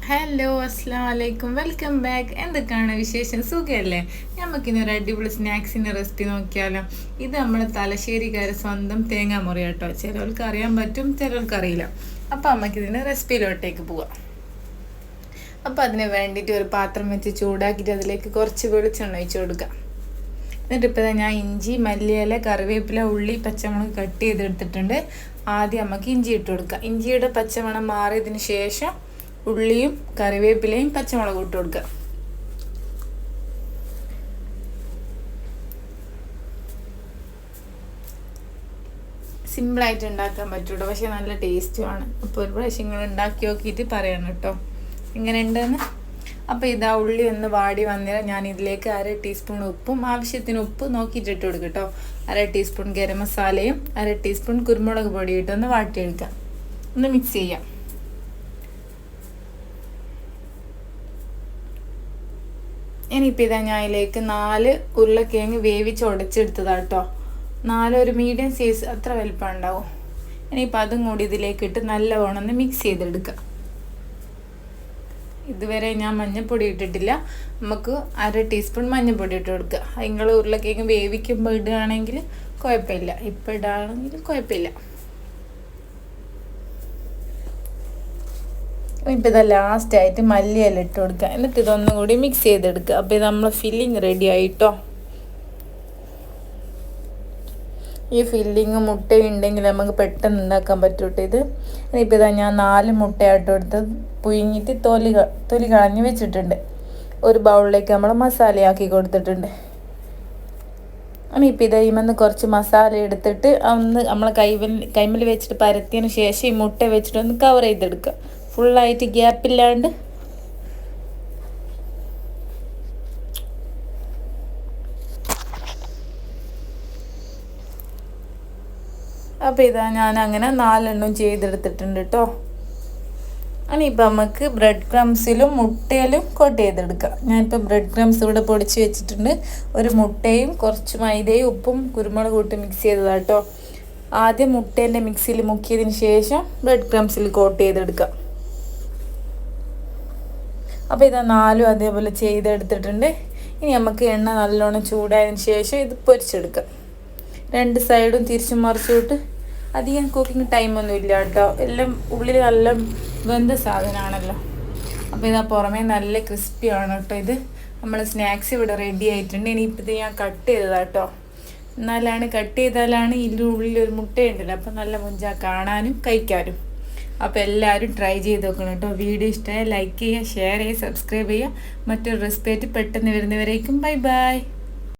Hello അസ്സാം വലൈക്കും, welcome back. എന്തൊക്കെയാണ് വിശേഷം? സുഖമല്ലേ? നമുക്കിന്നൊരു അടിപൊളി സ്നാക്സിൻ്റെ റെസിപ്പി നോക്കിയാലോ. ഇത് നമ്മളെ തലശ്ശേരിക്കാരെ സ്വന്തം തേങ്ങാമുറി കേട്ടോ. ചിലർക്ക് അറിയാൻ പറ്റും, ചിലർക്ക് അറിയില്ല. അപ്പോൾ നമുക്കിതിൻ്റെ റെസിപ്പിയിലോട്ടേക്ക് പോവാം. അപ്പോൾ അതിന് വേണ്ടിയിട്ട് ഒരു പാത്രം വെച്ച് ചൂടാക്കിയിട്ട് അതിലേക്ക് കുറച്ച് വെളിച്ചെണ്ണ ഒഴിച്ച് കൊടുക്കാം. എന്നിട്ട് ഇപ്പോൾ ഞാൻ ഇഞ്ചി, മല്ലിയില, കറിവേപ്പില, ഉള്ളി, പച്ചമുളക് കട്ട് ചെയ്തെടുത്തിട്ടുണ്ട്. ആദ്യം നമുക്ക് ഇഞ്ചി ഇട്ട് കൊടുക്കാം. ഇഞ്ചിയുടെ പച്ചമണം മാറിയതിന് ശേഷം ഉള്ളിയും കറിവേപ്പിലയും പച്ചമുളകും ഇട്ട് കൊടുക്കുക. സിമ്പിളായിട്ട് ഉണ്ടാക്കാൻ പറ്റൂട്ടോ, പക്ഷെ നല്ല ടേസ്റ്റുമാണ്. അപ്പോൾ ഒരു പ്രാവശ്യം നിങ്ങൾ ഉണ്ടാക്കി നോക്കിയിട്ട് പറയണം കേട്ടോ എങ്ങനെ ഉണ്ടെന്ന്. അപ്പോൾ ഇതാ ഉള്ളി ഒന്ന് വാടി വന്നിട്ട് ഞാൻ ഇതിലേക്ക് 1/2 ടീസ്പൂൺ ഉപ്പും ആവശ്യത്തിന് ഉപ്പ് നോക്കിയിട്ട് ഇട്ട് കൊടുക്കുക കേട്ടോ. 1/2 ടീസ്പൂൺ ഗരം മസാലയും 1/2 ടീസ്പൂൺ കുരുമുളക് പൊടി ഇട്ടൊന്ന് വാട്ടിയെടുക്കാം. ഒന്ന് മിക്സ് ചെയ്യാം. ഇനിയിപ്പോൾ ഇതാ ഞാൻ അതിലേക്ക് 4 ഉരുളക്കിഴങ്ങ് വേവിച്ച് ഉടച്ചെടുത്തതാണ് കേട്ടോ. 4 ഒരു മീഡിയം സൈസ് അത്ര വലിപ്പം ഉണ്ടാവും. ഇനിയിപ്പോൾ അതും കൂടി ഇതിലേക്ക് ഇട്ട് നല്ലവണ്ണം ഒന്ന് മിക്സ് ചെയ്തെടുക്കുക. ഇതുവരെ ഞാൻ മഞ്ഞൾപ്പൊടി ഇട്ടിട്ടില്ല. നമുക്ക് 1/2 ടീസ്പൂൺ മഞ്ഞൾപ്പൊടി ഇട്ട് കൊടുക്കുക. നിങ്ങൾ ഉരുളക്കിഴങ്ങ് വേവിക്കുമ്പോൾ ഇടുകയാണെങ്കിൽ കുഴപ്പമില്ല, ഇപ്പോൾ ഇടുകയാണെങ്കിൽ കുഴപ്പമില്ല. ഇപ്പോൾ ഇത് ലാസ്റ്റായിട്ട് മല്ലിയില ഇട്ട് കൊടുക്കുക. എന്നിട്ട് ഇതൊന്നും കൂടി മിക്സ് ചെയ്തെടുക്കുക. അപ്പോൾ ഇത് നമ്മളെ ഫില്ലിങ് റെഡി ആയിട്ടോ. ഈ ഫില്ലിങ് മുട്ടയുണ്ടെങ്കിൽ നമുക്ക് പെട്ടെന്ന് ഉണ്ടാക്കാൻ പറ്റൂട്ടോ ഇത്. ഇനിയിപ്പോൾ ഇതാ ഞാൻ 4 മുട്ടയായിട്ട് എടുത്ത് പുഴുങ്ങിയിട്ട് തൊലി കളഞ്ഞ് വെച്ചിട്ടുണ്ട്. ഒരു ബൗളിലേക്ക് നമ്മൾ മസാലയാക്കി കൊടുത്തിട്ടുണ്ട്. ഇനിയിപ്പോൾ ഇതാ ഇമെന്ന് കുറച്ച് മസാല എടുത്തിട്ട് ഒന്ന് നമ്മൾ കൈമൽ വെച്ചിട്ട് പരത്തിയതിന് ശേഷം ഈ മുട്ട വെച്ചിട്ട് ഒന്ന് കവർ ചെയ്തെടുക്കുക, ഫുള്ളായിട്ട് ഗ്യാപ്പില്ലാണ്ട്. അപ്പോൾ ഇതാ ഞാൻ അങ്ങനെ 4 എണ്ണം ചെയ്തെടുത്തിട്ടുണ്ട് കേട്ടോ. ഇനിയിപ്പോൾ നമുക്ക് ബ്രെഡ് ക്രംസിലും മുട്ടയിലും കോട്ട് ചെയ്തെടുക്കാം. ഞാനിപ്പോൾ ബ്രെഡ് ക്രംസ് ഇവിടെ പൊടിച്ച് വെച്ചിട്ടുണ്ട്. ഒരു മുട്ടയും കുറച്ച് മൈദയും ഉപ്പും കുരുമുളകും ഇട്ട് മിക്സ് ചെയ്തതാണ് കേട്ടോ. ആദ്യം മുട്ടേൻ്റെ മിക്സിയിൽ മുക്കിയതിന് ശേഷം ബ്രെഡ് ക്രംസിൽ കോട്ട് ചെയ്തെടുക്കാം. അപ്പോൾ ഇത് 4 അതേപോലെ ചെയ്തെടുത്തിട്ടുണ്ട്. ഇനി നമുക്ക് എണ്ണ നല്ലോണം ചൂടായതിന് ശേഷം ഇത് പൊരിച്ചെടുക്കാം. 2 സൈഡും തിരിച്ചും മറിച്ചിട്ട് അധികം കുക്കിംഗ് ടൈമൊന്നും ഇല്ല കേട്ടോ. എല്ലാം ഉള്ളിൽ നല്ല വെന്ത സാധനമാണല്ലോ. അപ്പോൾ ഇതാ പുറമേ നല്ല ക്രിസ്പിയാണ് കേട്ടോ. ഇത് നമ്മൾ സ്നാക്സ് ഇവിടെ റെഡി ആയിട്ടുണ്ട്. ഇനിയിപ്പോൾ ഇത് ഞാൻ കട്ട് ചെയ്തതാണ് കേട്ടോ. കട്ട് ചെയ്താലാണ് ഇതിൻ്റെ ഉള്ളിലൊരു മുട്ടയുണ്ടല്ലോ, അപ്പോൾ നല്ല മുഞ്ചാ കാണാനും കഴിക്കാനും. അപ്പോൾ എല്ലാവരും ട്രൈ ചെയ്ത് നോക്കണം കേട്ടോ. വീഡിയോ ഇഷ്ടമായ ലൈക്ക് ചെയ്യുക, ഷെയർ ചെയ്യുക, സബ്സ്ക്രൈബ് ചെയ്യുക. മറ്റൊരു റെസിപ്പി ആയിട്ട് പെട്ടെന്ന് വരുന്നവരേക്കും ബൈ ബൈ.